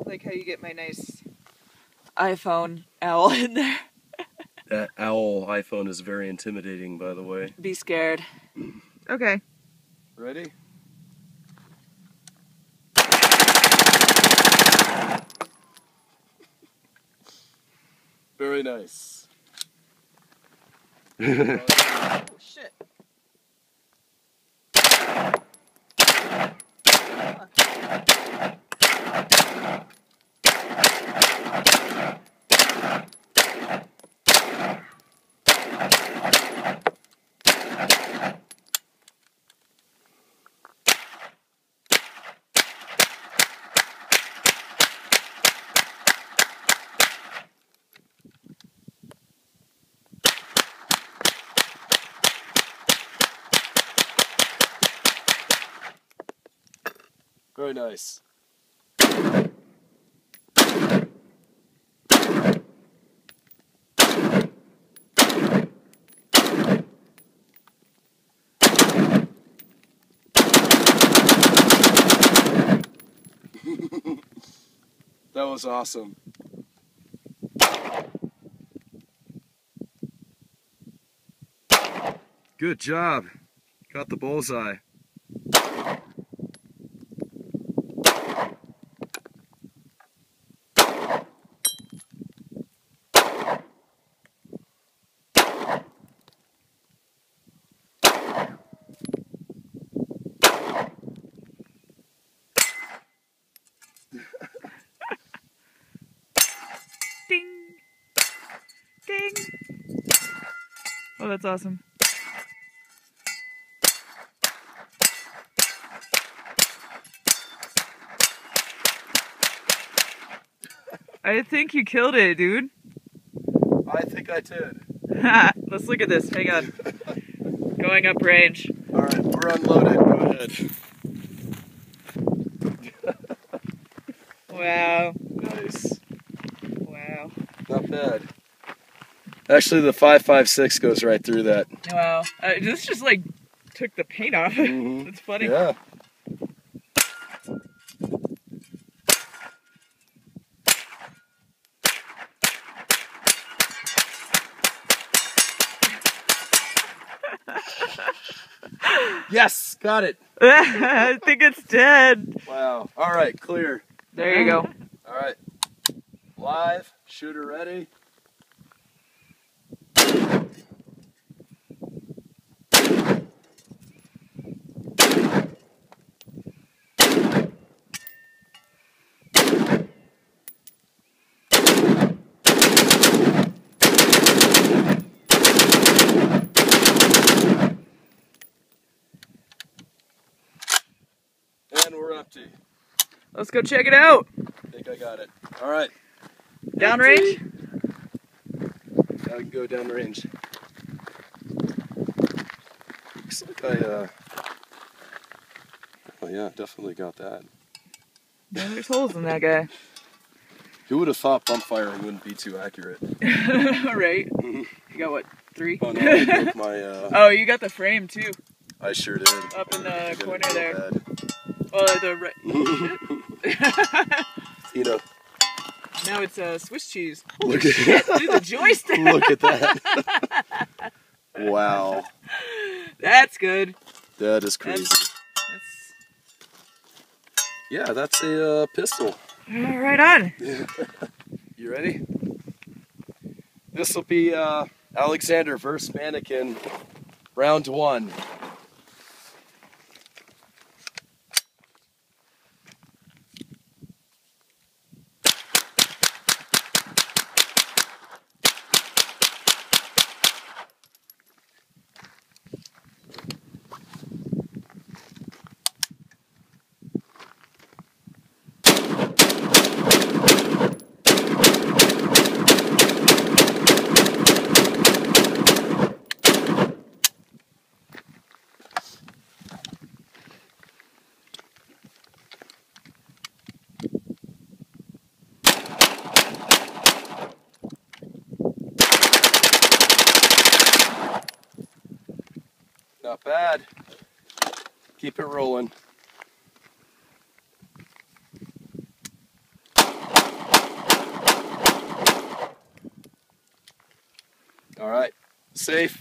like how you get my nice iPhone owl in there. That owl iPhone is very intimidating, by the way. Be scared. Okay. Ready? Very nice. Oh, shit. Very nice. That was awesome. Good job. Got the bullseye. Ding! Ding! Oh, that's awesome. I think you killed it, dude. I think I did. Let's look at this. Hang on. Going up range. Alright, we're unloaded. Go ahead. Wow. Nice. Wow. Not bad. Actually, the 5.56 goes right through that. Wow. This just like took the paint off. That's funny. Yeah. Yes, got it. I think it's dead. Wow. All right, clear. There you go. All right. Live, shooter ready. And we're empty. Let's go check it out. I think I got it. All right. Downrange? I can go downrange. Looks like I, oh yeah, definitely got that. Yeah, there's holes in that guy. Who would have thought Bumpfire wouldn't be too accurate? Right? You got what, 3? Oh no, I broke my, Oh, you got the frame too. I sure did. Up in the I corner got it there. real bad. Oh, the right. You know. Now it's Swiss cheese. Holy Look at shit, dude, the joystick. Look at that. Wow. That's good. That is crazy. Yeah, that's a pistol. Right on. You ready? This will be Alexander versus Mannequin, round 1. Not bad. Keep it rolling. safe.